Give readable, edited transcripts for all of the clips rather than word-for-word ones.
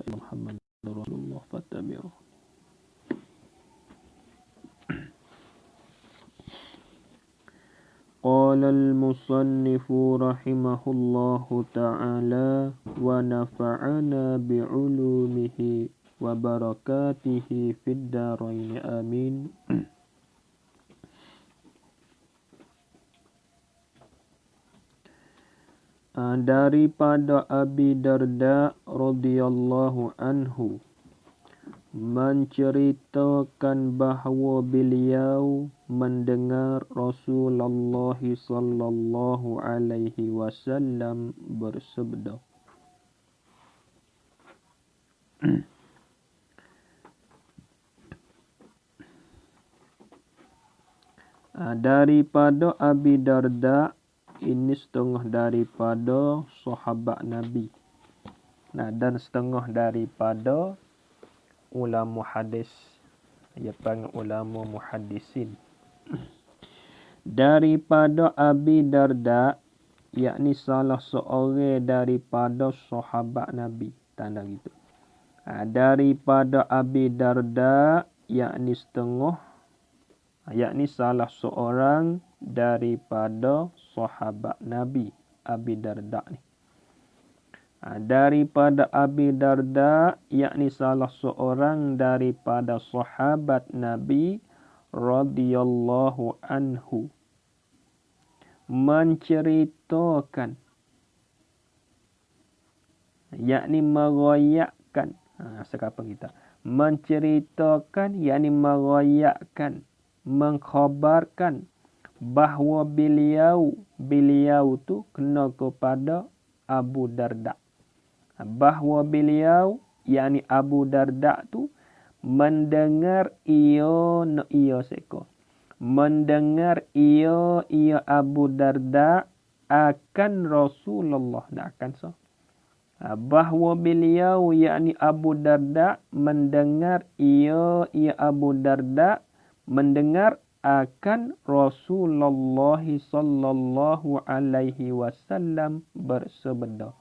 Muhammad Rasulullah fattabi'u. Qala al-musannifu rahimahullahu ta'ala wa nafa'ana bi'ulumihi wa barakatihi fid darain amin. Daripada Abi Darda radhiyallahu anhu menceritakan bahawa beliau mendengar Rasulullah sallallahu alaihi wasallam bersabda. Daripada Abi Darda, ini setengah daripada sahabat Nabi. Dan setengah daripada ulama hadis. Dia panggil ulama muhaddisin. Daripada Abi Darda, yakni salah seorang daripada sahabat Nabi. Tanda gitu. Daripada Abi Darda, yakni setengah, yakni salah seorang daripada sahabat Nabi, Abi Darda ni. Daripada Abi Darda, yakni salah seorang daripada sahabat Nabi radhiyallahu anhu menceritakan, yakni merayakkan. Sekarang kita menceritakan, yakni merayakkan, mengkhabarkan bahawa beliau tu kena kepada Abu Darda. Bahawa beliau, yakni Abu Darda tu mendengar mendengar ia Abu Darda akan Rasulullah, akan so. Bahawa beliau, yakni Abu Darda mendengar ia Abu Darda mendengar akan Rasulullah sallallahu alaihi wasallam bersabda.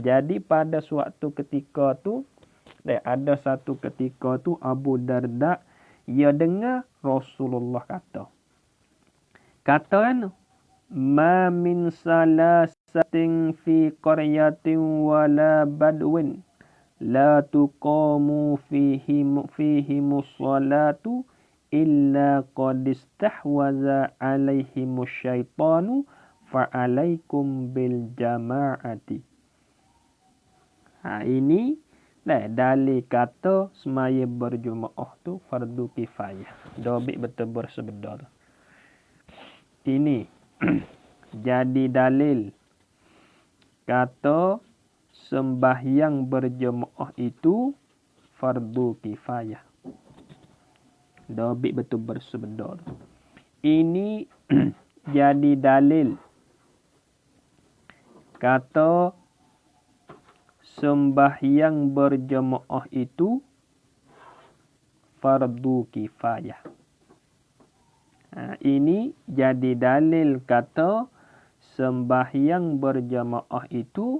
Jadi pada suatu ketika tu, ada satu ketika tu Abu Darda, ia dengar Rasulullah kata kan, ma min salasatin fi qaryatin wala badwin la tuqamu fihi musallatu illa qad istahwaza alaihimus syaitanu fa'alaikum bil jama'ati. Ini dalil kata semaya berjemaah tu fardu kifayah. Dobik betul bersabda tu. Ini jadi dalil kata sembahyang berjemaah itu fardu kifayah. Dobik betul bersabda tu. Ini jadi dalil kata sembahyang berjemaah itu fardu kifayah. Ini jadi dalil kata sembahyang berjemaah itu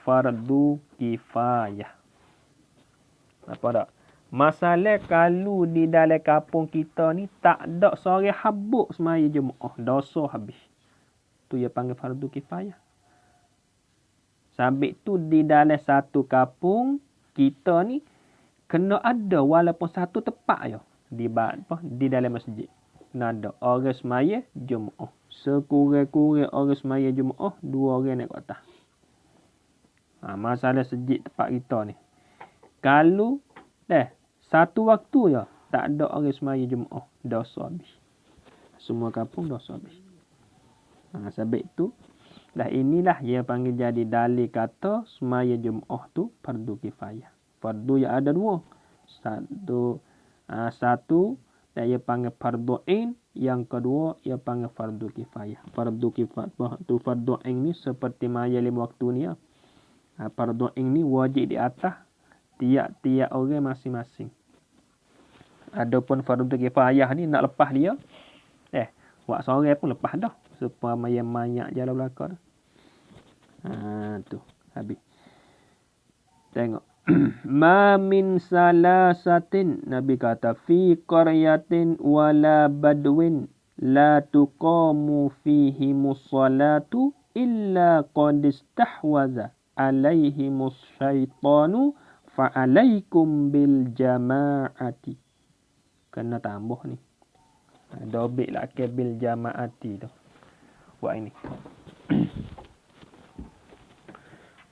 fardu kifayah. Apa tak? Masalah kalau di dalam kampung kita ni tak ada seorang habuk semaya jemaah, dosa habis. Tu dia panggil fardu kifayah. Sabit tu di dalam satu kampung kita ni kena ada walaupun satu tempat je di dalam masjid. Kena ada orang semaya jemaah. Sekurang-kurang orang semaya jemaah 2 orang naik ke atas. Masalah masjid tempat kita ni. Kalau satu waktu je tak ada orang semaya jemaah, dosa habis. Semua kampung dosa habis. Sabit tu inilah dia panggil jadi dalil kata semaya jemaah tu fardu kifayah. Fardu yang ada 2. Satu dia panggil fardu ain, yang kedua dia panggil fardu kifayah. Fardu kifayah tu fardu ain ni seperti maya 5 waktu ni ya. Fardu ain ni wajib di atas tiap-tiap orang masing-masing. Adapun fardu kifayah ni nak lepas dia, buat seorang pun lepas dah. Supaya banyak jalan belakang. Tu habis. Tengok. Ma min salasatin, Nabi kata, fi qaryatin wala badwin la tuqamu fihimus salatu illa qad istahwaza alaihimus syaitanu fa'alaikum bil jama'ati. Kena tambah ni. Dobik lah ke bil jama'ati tu. Buat ini.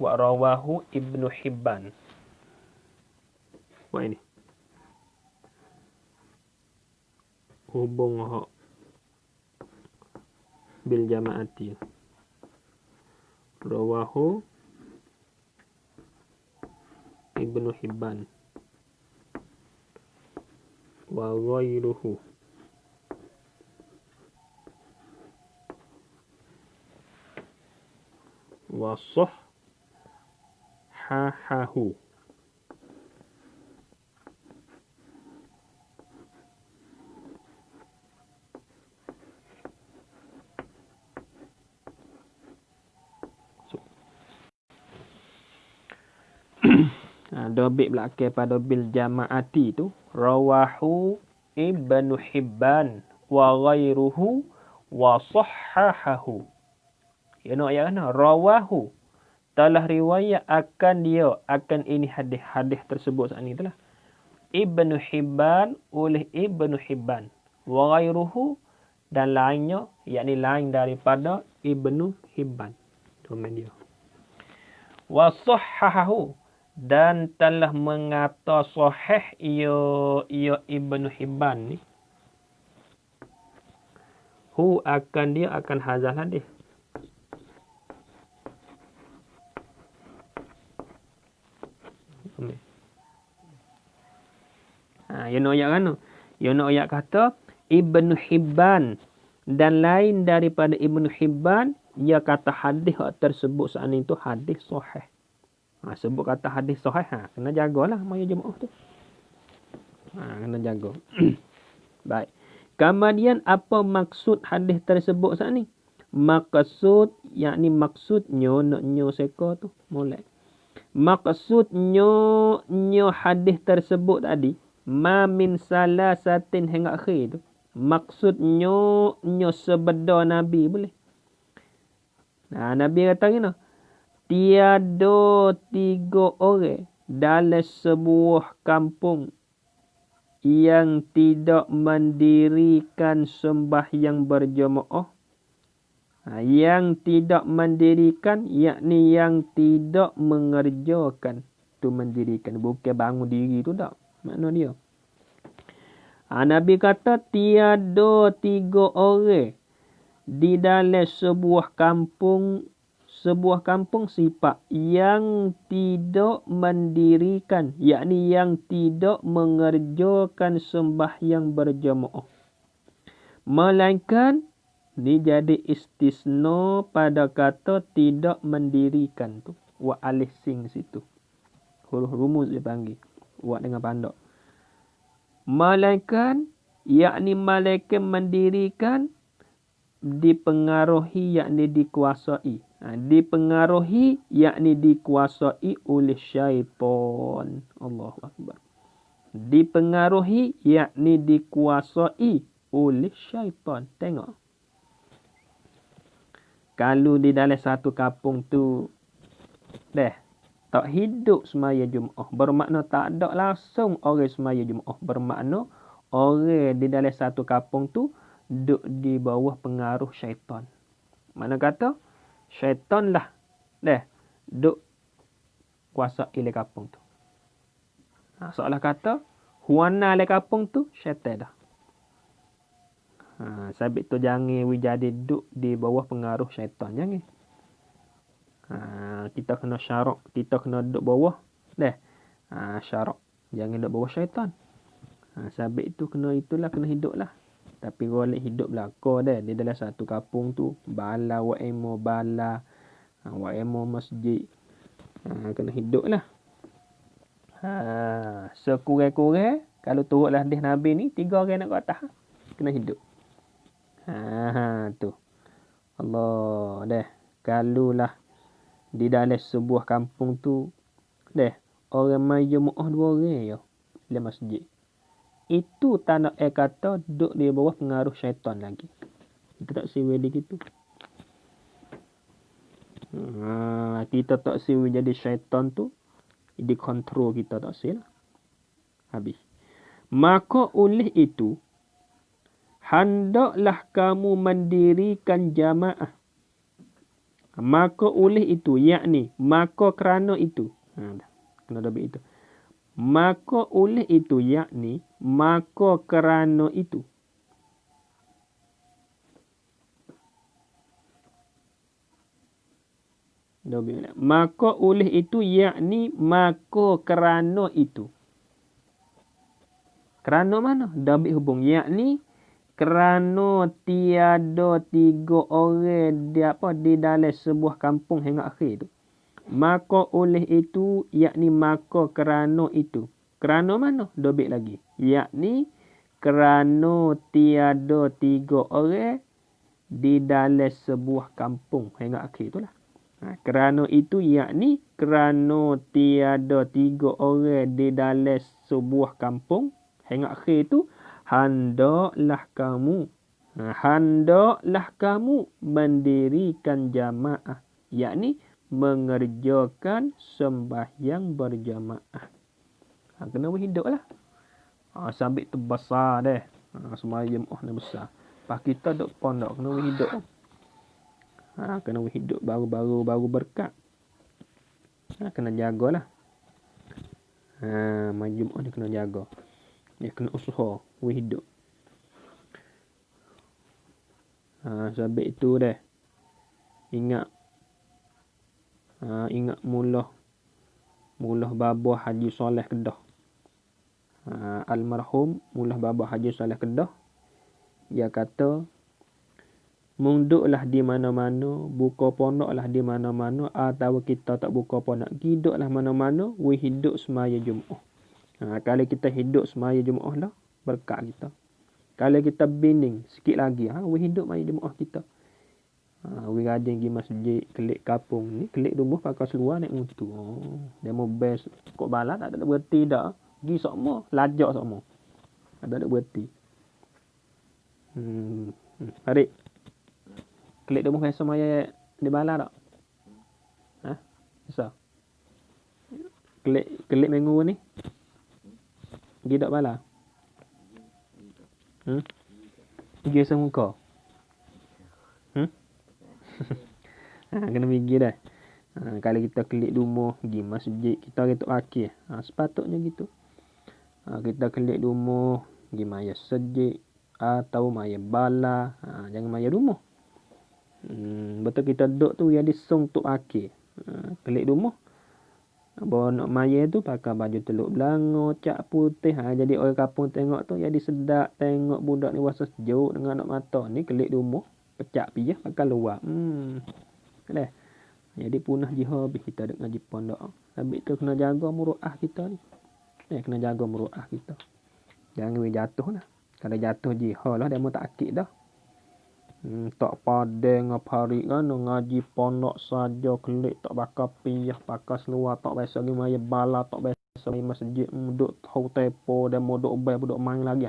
Wa rawahu Ibnu Hibban. Buat ini. Hubung hak bil jama'ati. Rawahu Ibnu Hibban wa ghairuhu. Wa sahhahahu. Dobik belakang pada bil jama'ati tu, rawahu Ibnu Hibban wa ghairuhu wa sahhahahu. Ya nak ya kan? Rawahu, telah riwayat akan dia, akan ini hadis tersebut saat ini telah Ibnu Hibban oleh Ibnu Hibban wa ghairuhu, dan lainnya, yakni lain daripada Ibnu Hibban. Domain dia. Wa sahhahahu, dan telah mengata sahih ia Ibnu Hibban ni. Hu akan dia, akan hazal hadis. Yang ayat kan? Yang ayat kata Ibnu Hibban dan lain daripada Ibnu Hibban, ia kata hadis tersebut saat itu hadis sahih. Sebut kata hadis sahih, kena jagalah maya jemaah tu. Kena jaga. Baik. Kemudian apa maksud hadis tersebut saat ni? Maksud, yakni maksudnya naknya seka tu molek. Maksudnya hadis tersebut tadi, ma min salasatin hingga akhir tu. Maksudnya sebeda Nabi boleh. Nabi kata gini, tiada 3 orang dalam sebuah kampung yang tidak mendirikan sembahyang berjemaah. Yang tidak mendirikan, yakni yang tidak mengerjakan. Tu mendirikan, bukan bangun diri tu tak. Makna dia. Nabi kata tiada 3 orang di dalam sebuah kampung sifat yang tidak mendirikan, yakni yang tidak mengerjakan sembahyang berjemaah. Melainkan ni jadi istisna pada kata tidak mendirikan tu. Wa alih sing situ. Huruf rumuz dia panggil. Buat dengan pandak. Melainkan, yakni malaikat mendirikan, dipengaruhi, yakni dikuasai. Dipengaruhi, yakni dikuasai oleh syaitan. Allahu Akbar. Dipengaruhi, yakni dikuasai oleh syaitan. Tengok. Kalau di dalam satu kampung tu, tak hidup semaya Jumaat, bermakna tak ada langsung orang semaya Jumaat. Bermakna orang di dalam satu kampung tu duduk di bawah pengaruh syaitan. Mana kata syaitan lah duduk kuasa oleh kampung tu. Seolah kata huana oleh kampung tu syaitan dah. Sabit tu jangan jadi duduk di bawah pengaruh syaitan. Jangan. Kita kena syarak. Kita kena duduk bawah. Syarak. Jangan duduk bawah syaitan. Sabit tu kena itulah, kena hidup lah. Tapi golek hidup belaka di dalam satu kampung tu. Bala wa'emo bala. Wa'emo masjid. Kena hidup lah. Sekurang-kurang, kalau turutlah hadis Nabi ni, 3 orang nak ke atas. Kena hidup. Tu. Allah Kalau lah di dalam sebuah kampung tu orang mai Jumaat 2 orang ya dalam masjid. Itu tanda kata duduk di bawah pengaruh syaitan lagi. Kita tak siwi di gitu. Kita tak siwi jadi syaitan tu dikontrol kita tak siwi lah. Habis. Maka oleh itu hendaklah kamu mendirikan jamaah. Maka oleh itu, yakni maka kerana itu. Kena dobit itu. Maka oleh itu, yakni maka kerana itu. Maka oleh itu, yakni maka kerana itu. Kerana mana? Dobit hubung. Yakni kerana tiada 3 orang di dalam sebuah kampung hingga akhir tu. Maka oleh itu, yakni maka kerana itu. Kerana mana? Dobit lagi. Yakni kerana tiada 3 orang di dalam sebuah kampung hingga akhir tu lah. Kerana itu, yakni kerana tiada 3 orang di dalam sebuah kampung hingga akhir tu, hendaklah kamu mendirikan jamaah, yakni mengerjakan sembahyang berjamaah. Kena berhidup lah. Sambil tu besar deh. Sembahyang ni besar. Pak kita duk pondok kena berhidup. Kena berhidup baru berkat. Kena jagalah. Majum ni kena jaga. Dia kena usaha berhidup. Sambil itu deh. Ingat mulah Babah Haji Soleh Kedah. Almarhum mulah Babah Haji Soleh Kedah. Dia kata, munduklah di mana-mana, buka pondoklah di mana-mana, atau kita tak buka pondok, hiduplah mana-mana, we hidup semaya Jumaat. Kalau kita hidup semaya Jumaat lah, berkat kita. Kalau kita bining sikit lagi, we hidup semaya Jumaat kita. We rajin pergi masjid, kelik kapung ni, kelik rumah pakai seluar naik motor. Dia mau best kok bala tak ada berhenti dah. Pergi semua, lajak semua. Tak ada berhenti. Adik. Kelik rumah biasa maya di bala tak? Bisa. Kelik minggu ni. Pergi tak bala? Pergi semuka. Kena pergi dah. Kalau kita kelik rumah, pergi masjid, kita gitu akhir. Sepatutnya gitu. Kita kelik rumah, pergi maya masjid atau maya bala, jangan maya rumah. Betul kita duduk tu yang disung tu akhir. Kelik rumah. Bawa nak maya tu pakai baju teluk belango, cap putih. Jadi orang kampung tengok tu jadi sedap, tengok budak ni rasa sejuk dengan anak mata ni kelik rumah, pecak piyah pakai luar. Dah. Jadi punah jihad habis kita duk ngaji pondok. Habis tu kena jaga muruah kita ni. Kena jaga muruah kita. Jangan jatuh lah. Kalau jatuh jihad lah dia mau tak akid dah. Tak padeng apa hari kan ngaji pondok saja kelik tak bakal piyah pakai seluar tak biasa gi maya bala tak biasa di masjid duk tahu tepo dan mau duk obay duk main lagi.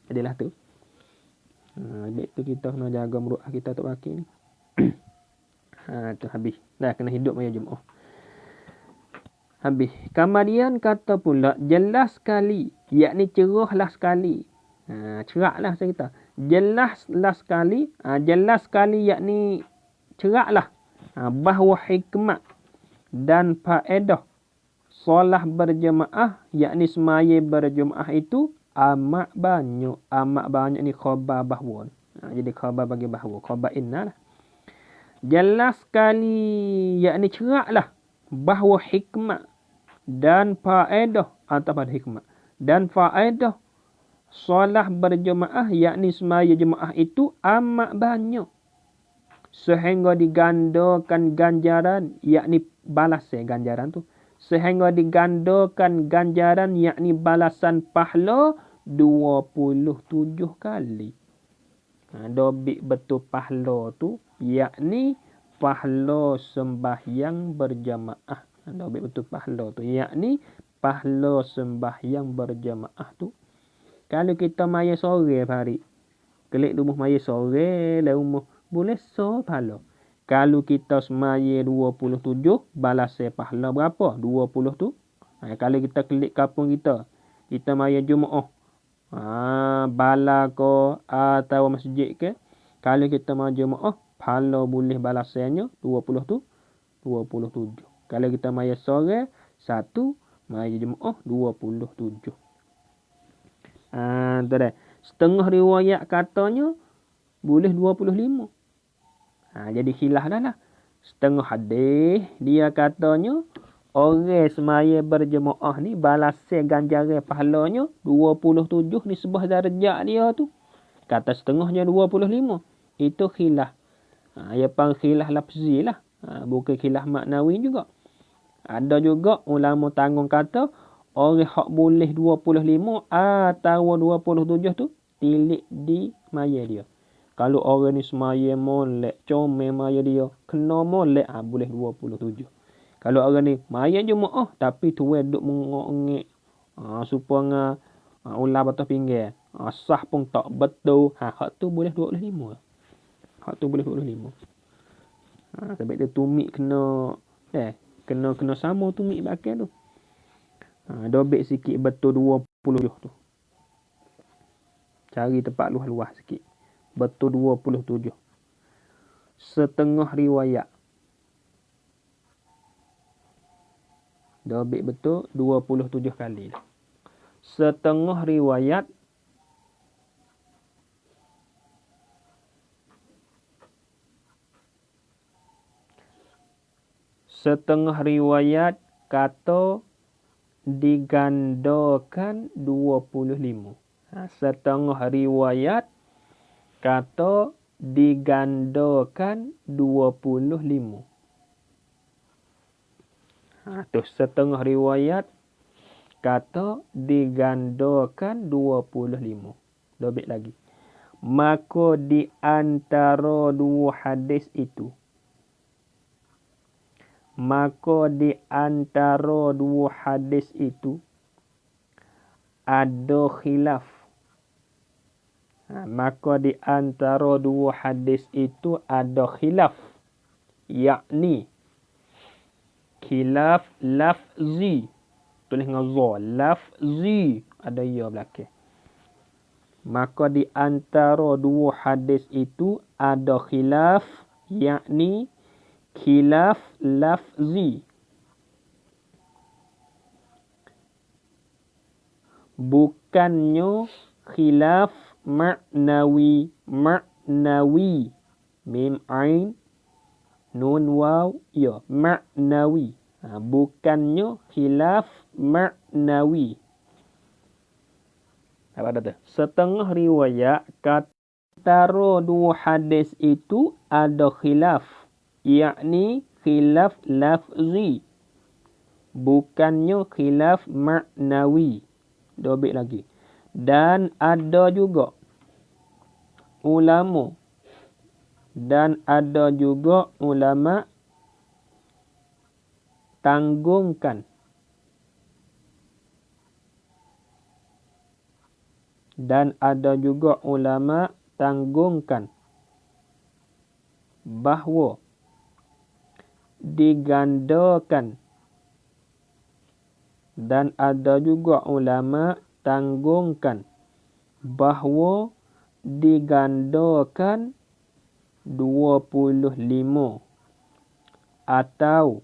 Jadilah tu. Habis tu kita kena jaga muruah kita tak akid ni. Tu habis. Dah kena hidup maya Jumaat. Habis. Kemudian kata pula jelas sekali, yakni cerahlah sekali. Ceraklah saya kata. Jelaslah sekali, jelas sekali yakni ceraklah bahawa hikmat dan faedah solah berjemaah, yakni semaya berjemaah itu amat banyak ni khabar bahawa. Jadi khabar bagi bahawa, khabar inna lah. Jelas sekali, yakni ceraklah bahawa hikmat dan faedah atau pada hikmat dan faedah solah berjemaah, yakni semaya jemaah itu amat banyak sehingga digandakan ganjaran, yakni balasan ganjaran tu, sehingga digandakan ganjaran, yakni balasan pahala 27 kali. Dobit betul pahala tu, yakni pahala sembahyang berjamaah. Dobit betul pahala tu. Yakni pahala sembahyang berjamaah tu. Kalau kita maya sore hari, kelik rumah maya sore, le rumah boleh so pahala. Kalau kita semaya 27, balasnya pahala berapa? 20 tu. Kalau kita kelik kampung kita maya Jumaat. Bala ko atau masjid ke, kalau kita maya Jumaat, pahala boleh balasnya 20 tu, 27. Kalau kita maya sore, 1, maya Jumaat 27. Tu dah. Setengah riwayat katanya boleh 25. Jadi khilaf dah lah. Setengah hadis dia katanya orang semaya berjemaah ni balasnya ganjaran pahalanya 27 ni sebah darjat dia tu. Kata setengahnya 25. Itu khilaf. Ia pang khilaf lafzi lah. Bukan khilaf maknawi juga. Ada juga ulama tanggung kata orang hak boleh 25 atau 27 tu tilik di maya dia. Kalau orang ni semaya molek, comel maya dia, kena molek, boleh 27. Kalau orang ni maya Jumaat tapi tuai duk mengok-ngek, supaya ular batas pinggir, sah pun tak betul, hak tu boleh 25. Hak tu boleh 25. Sebab tu tumik kena kena sama tumik bakal tu. Dobek sikit betul 20 tu. Cari tempat luah-luah sikit. Betul 27. Setengah riwayat. Dobek betul 27 kali lah. Setengah riwayat kata digandakan 25. Setengah riwayat kata digandakan 25. Tu setengah riwayat kata digandakan 25. Dobek lagi. Maka di antara dua hadis itu, ada khilaf. Maka di antara dua hadis itu ada khilaf. Yakni khilaf lafzi. Tulis dengan za. Lafzi. Ada ya belakang. Maka di antara dua hadis itu ada khilaf. Yakni khilaf lafzi. Bukannya khilaf maknawi. Mim ain nun waw ya, maknawi. Bukannya khilaf maknawi. Apa kata? Setengah riwayat antara dua hadis itu ada khilaf, yakni khilaf lafzi, bukannya khilaf maknawi. Dobik lagi. Dan ada juga ulama tanggungan bahawa digandakan, dan ada juga ulama tanggungan bahawa digandakan 25 atau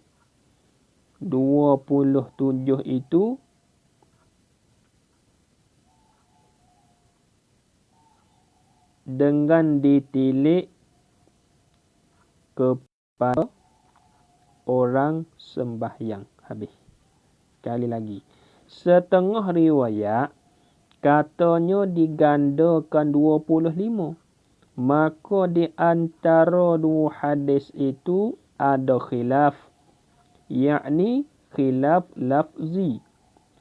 27 itu dengan ditilik kepada orang sembahyang. Habis. Sekali lagi. Setengah riwayat katanya digandakan 25. Maka di antara dua hadis itu ada khilaf. Yakni khilaf lafzi.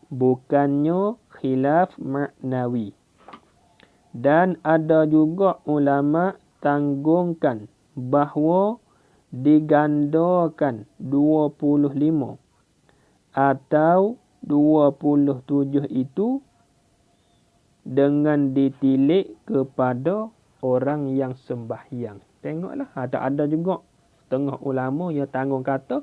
Bukannya khilaf maknawi. Dan ada juga ulama tanggungan bahawa digandakan 25 atau 27 itu dengan ditilik kepada orang yang sembahyang. Tengoklah, ada juga setengah ulama yang tanggung kata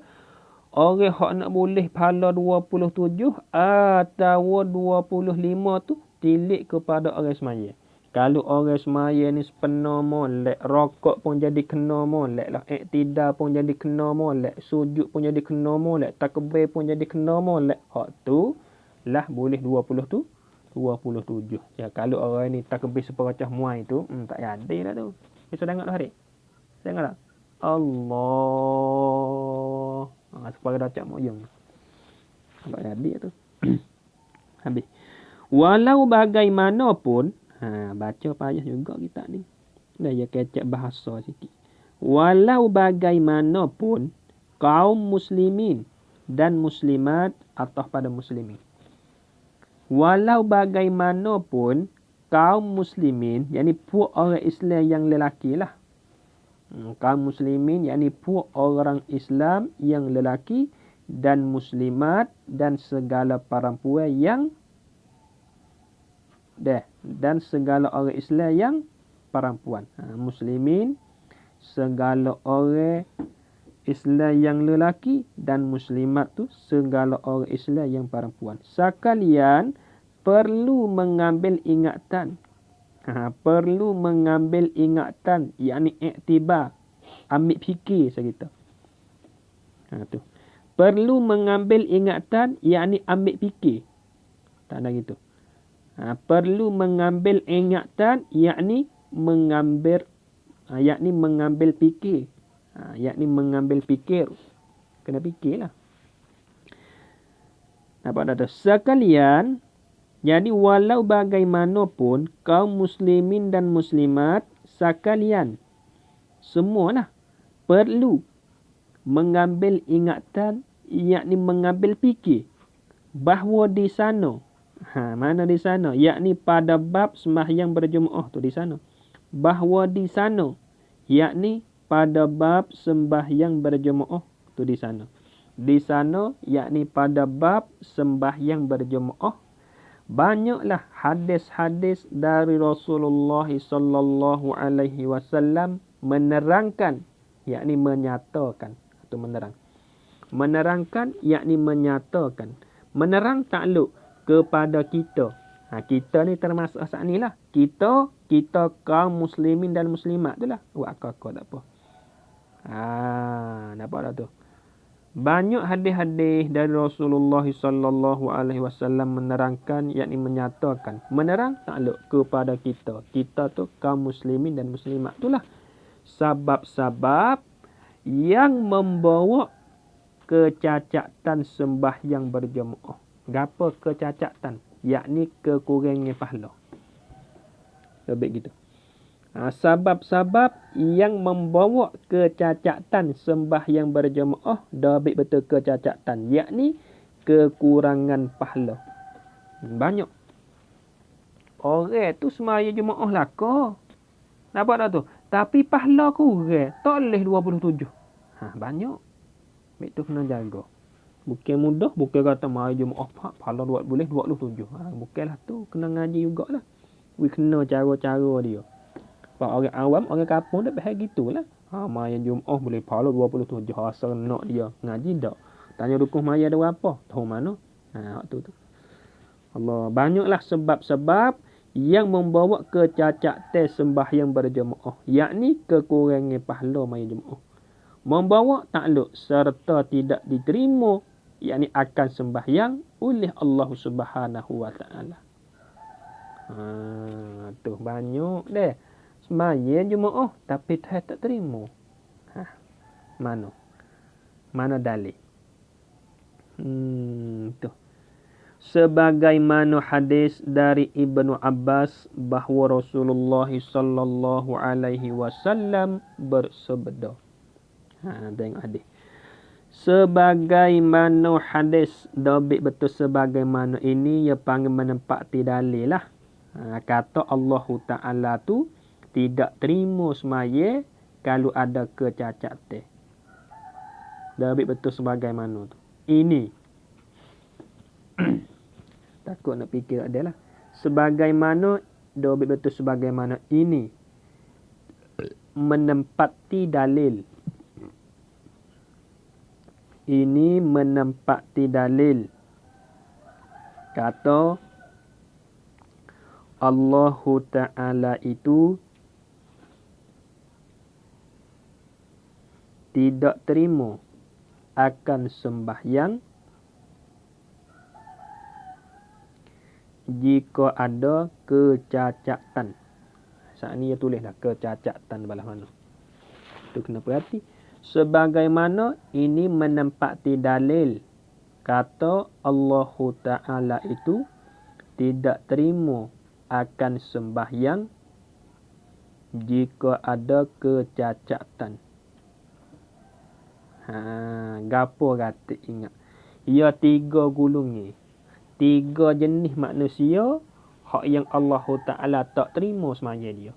orang hak nak boleh pahala 27 atau 25 tu tilik kepada orang semaya. Kalau orang semaya ni sepenuh molek, rokok pun jadi kena molek lah, iktidal pun jadi kena molek, sujud pun jadi kena molek, takbir pun jadi kena molek. Hak tu lah boleh 20 tu 27. Ya, kalau orang ni takbir seperacah muai tu, tak jadi lah tu. Bisa dengar dah hari. Dengar tak? Allah. Supaya dah cak moyong. Tak jadi tu. Habis. Walau bagaimanapun, baca payah juga kita ni. Dah ya kecek bahasa sikit. Walau bagaimanapun kaum muslimin dan muslimat atau pada muslimin. Walau bagaimanapun kaum muslimin, yakni puak orang Islam yang lelaki lah. Kaum muslimin yakni puak orang Islam yang lelaki dan muslimat dan segala perempuan yang dan segala orang Islam yang perempuan. Muslimin, segala orang Islam yang lelaki dan muslimat tu segala orang Islam yang perempuan. Sekalian perlu mengambil ingatan. Perlu mengambil ingatan, yakni iktibar, ambil fikir segitu. Tu. Perlu mengambil ingatan, yakni ambil fikir. Tak ada gitu. Perlu mengambil ingatan, yakni mengambil fikir. Yakni mengambil fikir. Kena fikirlah. Nampak tak tu? Sekalian, jadi walau bagaimanapun kaum muslimin dan muslimat sekalian semualah perlu mengambil ingatan, yakni mengambil fikir bahawa di sana, mana di sana, yakni pada bab sembahyang berjemaah tu di sana, bahawa di sana, yakni pada bab sembahyang berjemaah tu di sana. Di sana yakni pada bab sembahyang berjemaah, banyaklah hadis-hadis dari Rasulullah sallallahu alaihi wasallam menerangkan, yakni menyatakan atau menerang. Menerangkan yakni menyatakan. Menerang takluk kepada kita. Kita ni termasuk saat ni lah. Kita kaum muslimin dan muslimat tu lah. Buat kakak tak apa. Nampak tak tu? Banyak hadis-hadis dari Rasulullah sallallahu alaihi wasallam menerangkan, yakni menyatakan, menerang takluk kepada kita. Kita tu kaum muslimin dan muslimat itulah sebab-sebab yang membawa kecacatan sembahyang berjemaah. Gapo kecacatan? Yakni kekurangan pahala. Lebih gitu. Sebab-sebab yang membawa kecacatan sembahyang berjemaah, dabik betul kecacatan, yakni kekurangan pahala. Banyak orang tu sembahyang jemaah lah ko. Nampak tak tu? Tapi pahala kurang, tak boleh 27. Banyak. Mek tu kena jaga. Bukan mudah, bukan kata mai jemaah pahala boleh 27. Bukanlah tu, kena ngaji jugalah. Kena cara-cara dia. Pak orang awam, orang kampung dah faham gitulah. Maya Jumaat boleh pahala 27. Asal nak dia ngaji dak. Tanya rukun maya ada apa? Tahu mana? Tu. Allah, banyaklah sebab-sebab yang membawa kecacatan sembahyang berjemaah, yakni kekurangan pahala maya Jumaat. Membawa takluk serta tidak diterima, yakni akan sembahyang oleh Allah Subhanahu wa taala. Tu banyak deh. Sembahyang jemaah tapi tak terima. Mana dalil? Tu. Sebagaimana hadis dari Ibnu Abbas bahawa Rasulullah sallallahu alaihi wasallam bersabda. Tengok hadis. Sebagaimana hadis, dabik betul sebagaimana ini ia panggil menempati dalil lah. Kata Allah Ta'ala tu tidak terima semaya kalau ada kecacatan. Dabik betul sebagaimana tu. Ini Takut nak fikir ada lah. Sebagaimana, dobit betul sebagaimana ini menempati dalil. Ini menempati dalil. Kata Allahu Ta'ala itu tidak terima akan sembahyang jika ada kecacatan. Saat ni dia tulislah kecacatan belah mana. Tu kena perhati. Sebagaimana ini menempati dalil. Kata Allahu Ta'ala itu tidak terima akan sembahyang jika ada kecacatan. Gapo kata ingat. Ia 3 gulung ni. 3 jenis manusia hak yang Allah Ta'ala tak terima semaya dia.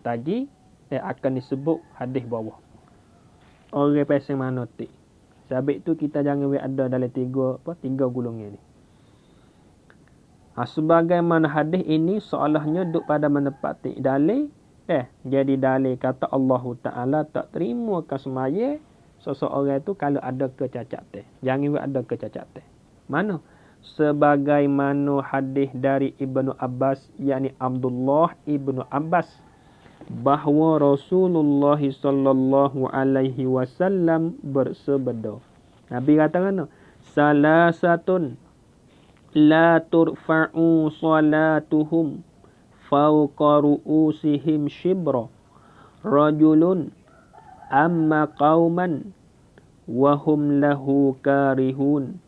Tadi akan disebut hadis bawah. Orang pasang mana tik. Sebab tu kita jangan ada dalam 3 gulung ni. Sebagaimana hadis ini seolahnya duk pada menepati dalil. Jadi dalil kata Allah Ta'ala tak terima ke semaya seseorang itu kalau ada kecacatan. Jangan ada kecacatan. Mana? Sebagaimana hadis dari Ibnu Abbas, yakni Abdullah Ibnu Abbas, bahawa Rasulullah sallallahu alaihi wasallam bersabda. Nabi kata mana? Salasatun la turfa'u salatuhum fawqa ru'usihim shibra. Rajulun amma qauman wa hum lahu karihun.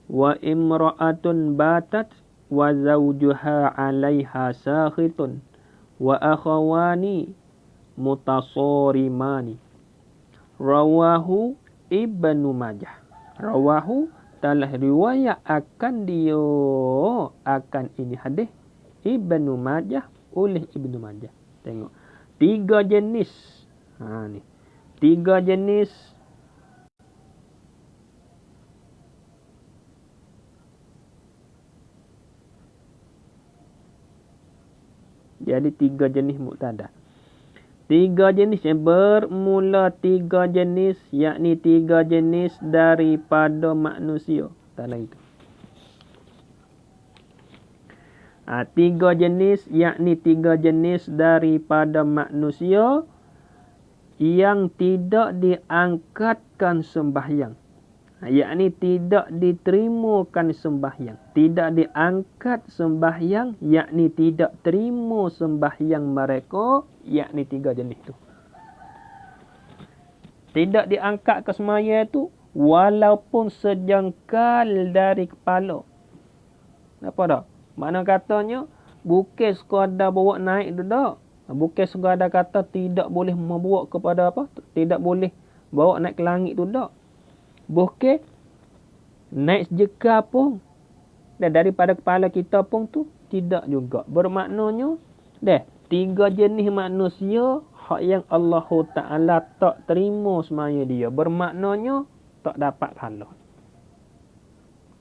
Wa imra'atun batat wa zawjuha 'alaiha sakhitun. Wa akhawani mutasarimani. Rawahu Ibnu Majah. Rawahu telah riwayat akan dia akan ini hadis Ibnu Majah oleh Ibnu Majah. Tengok 3 jenis. Ni 3 jenis jadi 3 jenis muktadah. 3 jenis yang bermula 3 jenis, yakni 3 jenis daripada manusia. Tak lagi tu. 3 jenis, yakni 3 jenis daripada manusia yang tidak diangkatkan sembahyang. Yakni tidak diterimakan sembahyang. Tidak diangkat sembahyang, yakni tidak terima sembahyang mereka, yakni 3 jenis tu. Tidak diangkat ke semaya tu walaupun sejengkal dari kepala. Apa dah? Mana katanya bukan sekadar bawa naik tu dah. Bukan sekadar kata tidak boleh membawa kepada apa? Tidak boleh bawa naik ke langit tu dah. Bukan naik sejengkal pun. Dan daripada kepala kita pun tu tidak juga. Bermaknanya 3 jenis manusia hak yang Allah Ta'ala tak terima semaya dia. Bermaknanya tak dapat pahala.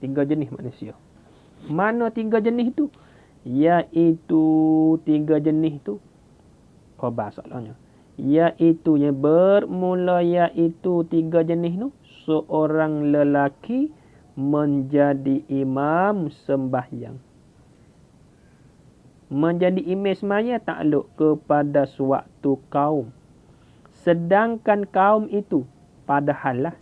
3 jenis manusia. Mana 3 jenis tu? Iaitu 3 jenis tu. Khabar soalnya. Iaitu yang bermula iaitu 3 jenis tu. Seorang lelaki menjadi imam sembahyang. Menjadi imam sembahyang takluk kepada suatu kaum. Sedangkan kaum itu padahal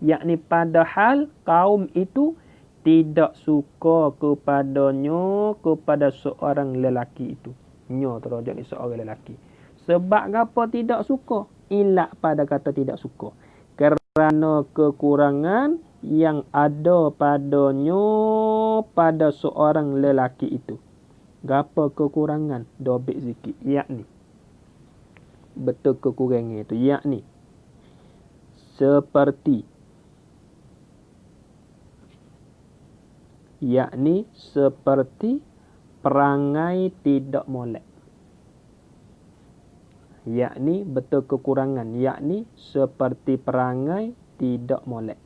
yakni padahal kaum itu tidak suka kepadanya, kepada seorang lelaki itu. Terojak ni seorang lelaki. Sebab apa tidak suka? Ilak pada kata tidak suka. Kerana kekurangan yang ada padanya pada seorang lelaki itu. Gapa kekurangan? Dobit sikit. Yakni. Betul kekurangan itu. Yakni. Seperti perangai tidak molek. Yakni betul kekurangan. Yakni seperti perangai tidak molek.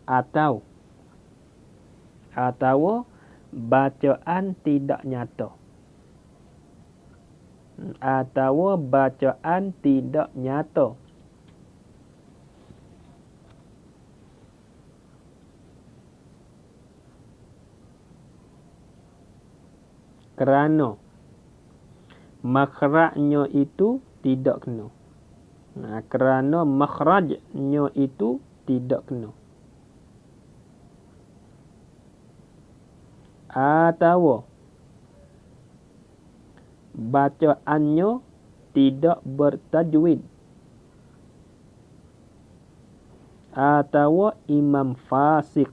Atau bacaan tidak nyata. Atau bacaan tidak nyata. Kerana makhrajnya itu tidak kena. Kerana makhrajnya itu tidak kena. Atau bacaannya tidak bertajwid. Atau imam fasik.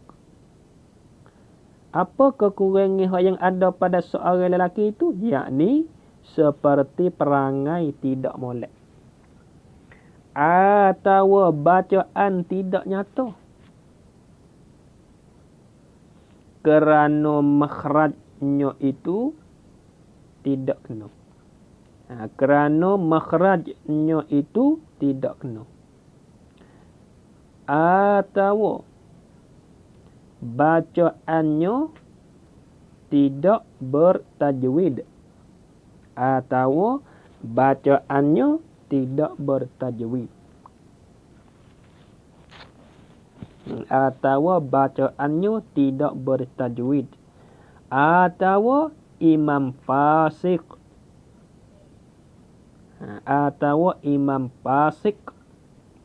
Apa kekurangan yang ada pada seorang lelaki itu? Yakni seperti perangai tidak molek. Atau bacaan tidak nyata. Kerana makhrajnya itu tidak kena. Kerana makhrajnya itu tidak kena. Atau bacaannya tidak bertajwid. Atau bacaannya tidak bertajwid. Atau bacaannya tidak bertajwid. Atau imam fasik. Atau imam fasik.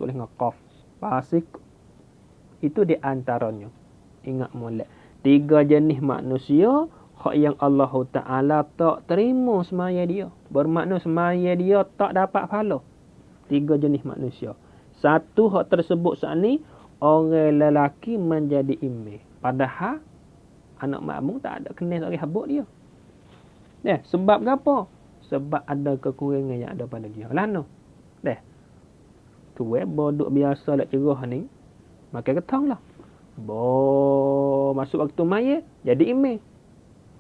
Tulis dengan qaf. Fasik. Itu di antaranya. Ingat molek. 3 jenis manusia hak yang Allah Ta'ala tak terima semaya dia. Bermakna semaya dia tak dapat pahala. 3 jenis manusia. Satu hak tersebut saat ni, orang lelaki menjadi imam. Padahal anak makmum tak ada kena seorang habuk dia. Sebab apa? Sebab ada kekurangan yang ada pada dia. Lana. Tu bodoh biasa lek cerah ni. Makan ketang lah. Masuk waktu maya jadi imam.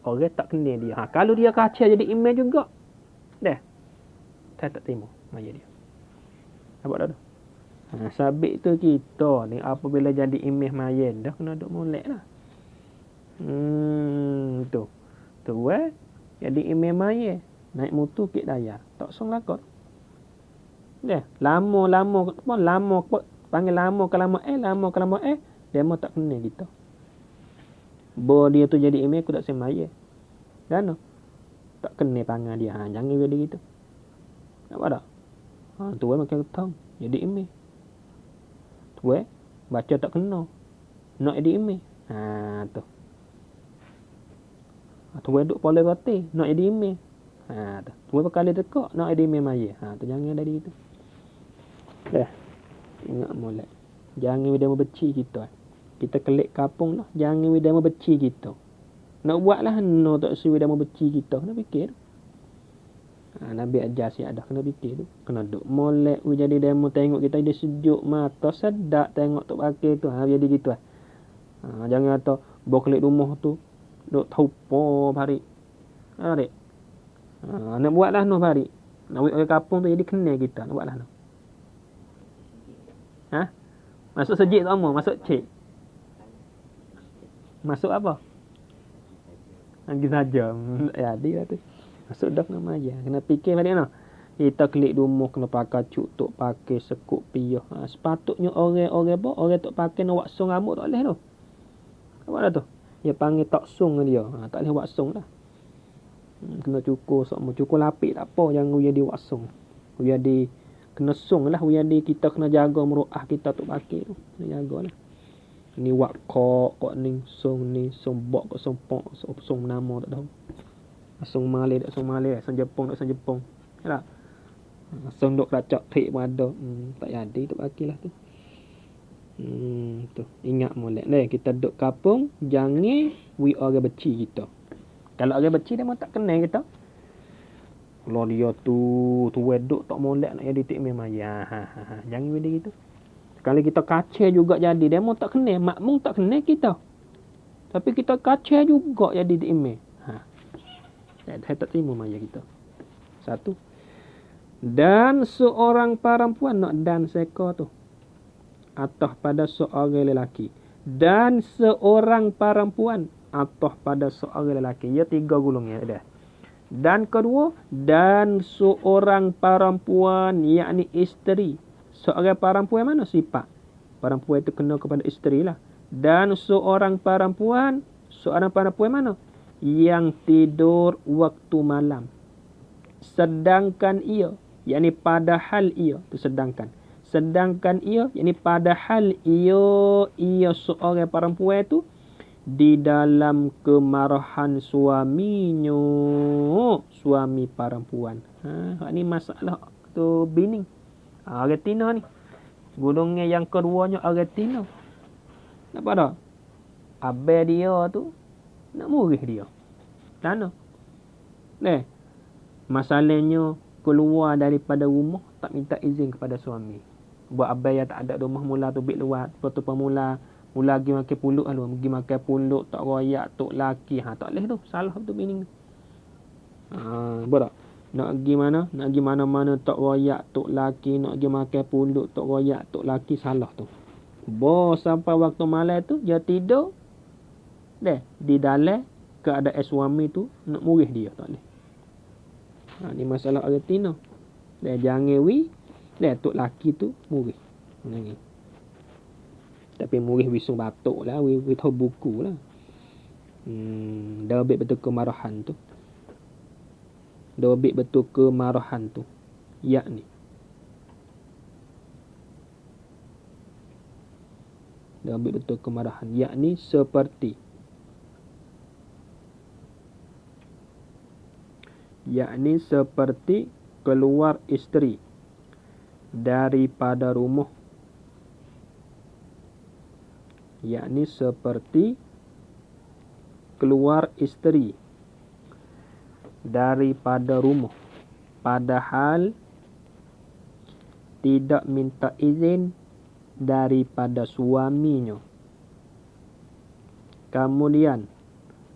Orang tak kena dia. Kalau dia kacau jadi imam juga. Saya tak terima maya dia. Nampak tak tu? Sabit tu kita ni apabila jadi imam maya dah kena duk molek lah. Tu jadi imam maya naik motor kek daya. Tak song lakot. Lama panggil lama kalau dia mau tak kena kita. Dia tu jadi imam aku tak semaya. Dan tak kena panggil dia. Jangan jadi gitu. Nampak tak? Tu makan ketang jadi imam. Tu baca tak kena. Nak jadi imam. Tu. Tu duk pola roti, nak jadi imam. Tu. Tu kali tekak nak jadi imam maya. Tu jangan jadi itu. Ingat molek. Jangan dia membeci kita. Kita kelik kapung lah. Jangan dia membeci kita. Nak buatlah no tak suruh dia membeci kita. Kena fikir. Nabi ajar si ada kena fikir tu. Kena duk molek. Jadi dia mau tengok kita dia sejuk mata sedap tengok tu pakai tu. Jadi gitu lah. Jangan kata bawa kelik rumah tu duk taupo hari. Dek. Nak buatlah no hari. Nak buat orang kapung tu jadi kena kita. Nak buatlah no. Masuk sejik tu apa? Masuk cik. Masuk apa? Lagi saja. Jadi lah tu. Masuk dah nama aja. Kena fikir balik no. Kita klik rumah kena pakai cutuk, pakai sekuk piyah. Sepatutnya orang tak pakai nak waksung rambut tak boleh tu. Apa dah tu? Dia panggil taksung dia. Tak boleh waksung dah. Kena cukur sok cukur lapik tak apa, jangan dia di waksung. Dia di kena sung lah, di kita kena jaga meruah kita tu pakai tu. Kena jagalah. Ni kok ni song bok kok song pok song nama tak tahu. Song Malay tak song Malay, song Jepun tak song Jepun. Yalah. Song dok racak tik pun ada. Tak jadi tu pakailah tu. Tu ingat molek kita duk kapung jangan orang beci kita. Kalau orang beci dia mau tak kenal kita. Kalau dia tu wedok tak molek nak jadi tik memang ya. Jangan dia gitu. Sekali kita kacau juga jadi dia mau tak kenal, makmum tak kenal kita. Tapi kita kacau juga jadi tik memang. Saya tak terima maya kita. Satu. Dan seorang perempuan nak dan seka tu atas pada seorang lelaki dan seorang perempuan atau pada seorang lelaki. Ya 3 gulungnya dah. Dan kedua, dan seorang perempuan, yakni isteri. Seorang perempuan mana sifat? Perempuan itu kena kepada isteri lah. Dan seorang perempuan mana? Yang tidur waktu malam. Sedangkan ia, yakni padahal ia, itu sedangkan. Sedangkan ia, yakni padahal ia seorang perempuan itu di dalam kemarahan suaminya, suami perempuan. Ini masalah tu bini. Argentina ni. Gulungnya yang keduanya Argentina. Nampak tak? Abang dia tu nak murih dia. Mana? Masalahnya keluar daripada rumah tak minta izin kepada suami. Buat abang yang tak ada rumah mula tu bik luar. Lepas tu pemula pergi makan pulut lalu. Pergi makan pulut tak royak tok laki. Tak boleh tu. Salah tu bini. Berak. Nak pergi mana? Nak pergi mana-mana tak royak tok laki. Nak pergi makan pulut tak royak tok laki. Salah tu. Sampai waktu malam tu dia tidur. Di dalam keadaan suami tu nak murih dia. Tak boleh. Ni masalah Argentina. Jangan tok laki tu murih. Tapi murih wisung batuk lah. Tahu buku lah. Dah betul kemarahan tu. Dobik betul kemarahan tu. Yakni. Dobik betul kemarahan. Yakni seperti. Yakni seperti keluar isteri daripada rumah. Yakni seperti keluar isteri daripada rumah padahal tidak minta izin daripada suaminya. Kemudian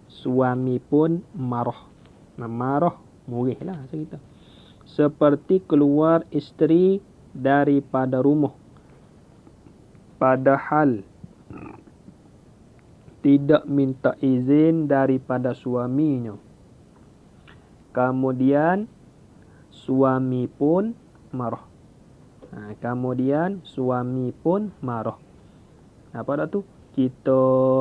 suami pun marah. Marah murihlah cerita. Seperti keluar isteri daripada rumah padahal tidak minta izin daripada suaminya. Kemudian suami pun marah. Kemudian suami pun marah. Apa dah tu? Kita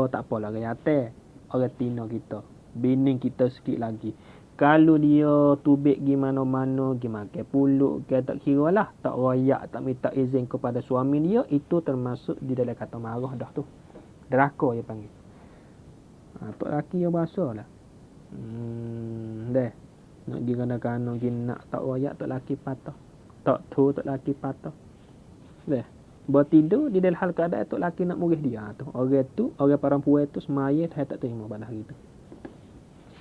tak apalah kata orang Tino kita. Bini kita sikit lagi. Kalau dia tubik pergi mana-mana, pergi makan pulut, tak kira lah. Tak royak, tak minta izin kepada suami dia, itu termasuk di dalam kata marah dah tu. Deraka dia panggil. Tok laki dia bahasa lah. Nak pergi kadang-kadang nak tak royak, tok laki patah. Tak tu, tok laki patah. Bertidur di dalam hal keadaan tok laki nak murih dia. Orang perempuan tu semaya tak terima pada hari tu.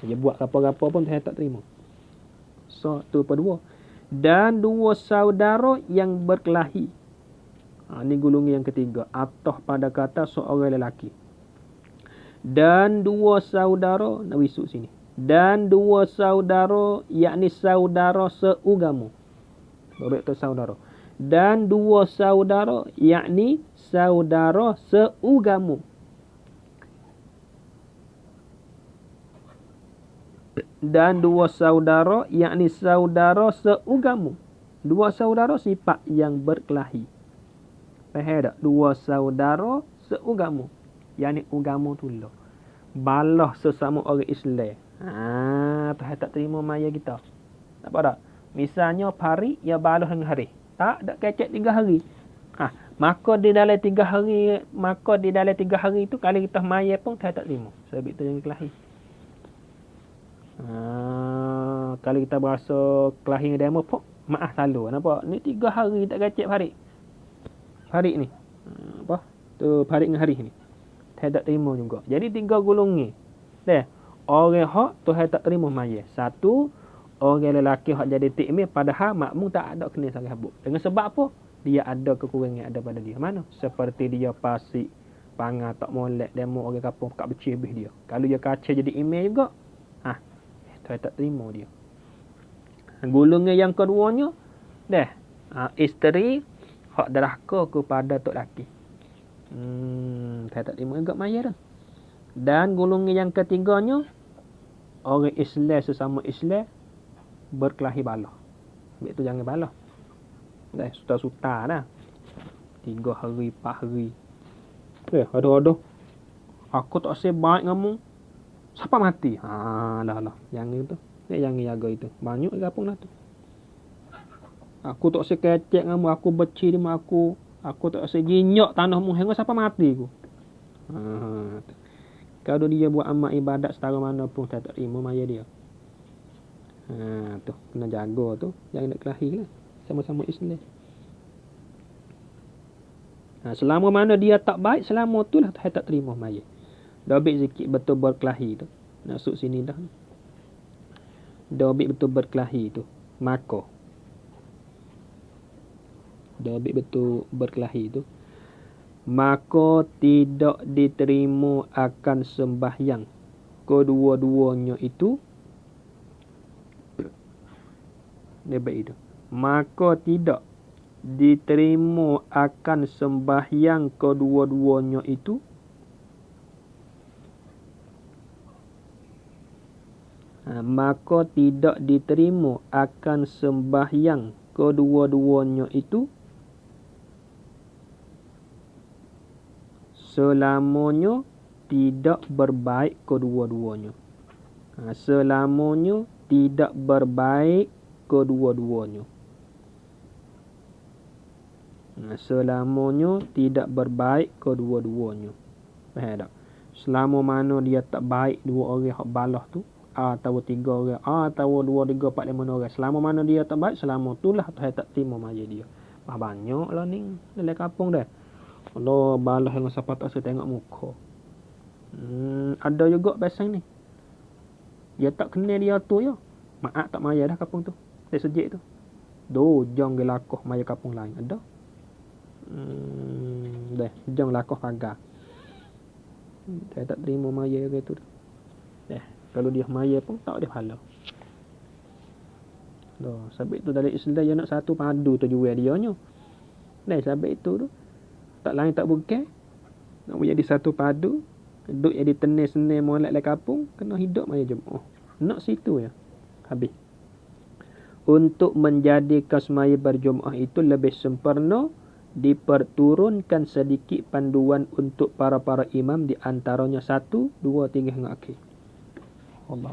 Dia buat apa-apa pun saya tak terima. So, tu kedua. Dan dua saudara yang berkelahi. Ini gulungan yang ketiga. Atah pada kata seorang lelaki. Dan dua saudara. Nak wisuk sini. Dan dua saudara. Yakni saudara seugama. Baik tu saudara. Dan dua saudara. Yakni saudara seugama. Dan dua saudara, yakni saudara seugama. Dua saudara sifat yang berkelahi. Faham tak? Dua saudara seugama. Yakni ugama tu lah. Balah sesama orang Islam. Tak terima maya kita. Nampak tak? Misalnya hari, ya balah dengan hari. Tak ada kecek 3 hari. Maka di dalam 3 hari itu, kalau kita maya pun tak terima. Sebab itu yang kelahi. Kalau kita berasa kelahi dengan demo pun maaf selalu. Nampak? Ni 3 hari tak kecek Farid. Farid ni. Tu Farid dengan hari ni. Saya tak terima juga. Jadi 3 golongan. Orang hak tu saya tak terima maya. Satu, orang lelaki hak jadi tikmil padahal makmum tak ada kena sangat habuk. Dengan sebab apa? Dia ada kekurangan ada pada dia. Mana? Seperti dia pasik, pangar tak molek, demo orang kampung kat becih habis dia. Kalau dia kaca jadi imam juga, saya tak terima dia. Golongan yang keduanya, isteri hak derhaka kepada tok laki. Saya tak terima juga maya dah. Dan golongan yang ketiganya, orang Islam sesama Islam berkelahi balah. Baik tu jangan balah. Dah suta-suta dah. 3 hari, 4 hari. Ada. Aku tak say baik kamu. Siapa mati? Lah. Jangan tu. Jangan jaga itu. Banyak gapung lah tu. Aku tak say kecek kamu. Aku beci dengan aku. Aku tak say ginyak tanahmu. Hingga siapa mati aku. Kalau dia buat amal ibadat setara mana pun saya tak terima maya dia. Tu kena jaga tu. Jangan nak kelahi lah. Sama-sama Islam. Selama mana dia tak baik, selama tu lah saya tak terima maya. Dah habis sikit betul berkelahi tu. Masuk sini dah. Dah habis betul berkelahi tu. Maka. Dah habis betul berkelahi tu. Maka tidak diterima akan sembahyang kedua-duanya itu. Dia baik itu. Maka tidak diterima akan sembahyang kedua-duanya itu. Maka tidak diterima akan sembahyang kedua-duanya itu selamanya tidak berbaik kedua-duanya. Selamanya tidak berbaik kedua-duanya. Selamanya tidak berbaik kedua-duanya. Faham tak? Selama mana dia tak baik dua orang hak balah tu, atau 3 orang, atau 2, 3, 4, 5 orang. Selama mana dia tak baik, selama itulah saya tak terima maya dia. Banyak lah ni dalam kampung dah. Kalau balah dengan siapa tak saya tengok muka. Ada juga pasang ni. Dia tak kenal dia tu ya. Maaf tak maya dah kampung tu. Dia sejik tu. Jong gelakoh maya kampung lain. Ada. Jong lakoh pagar. Saya tak terima maya gitu tu. Kalau dia maya pun tak ada pahala. Sebab itu dari Islam dia nak satu padu tujuan dia nya. Sebab itu tu tak lain tak bukan. Nak jadi satu padu, duduk jadi tenir-senir molek le kampung, kena hidup maya Jumaat. Nak situ ya. Habis. Untuk menjadikan semaya berjemaah itu lebih sempurna, diperturunkan sedikit panduan untuk para imam, di antaranya 1, 2, 3 hingga akhir. Allah.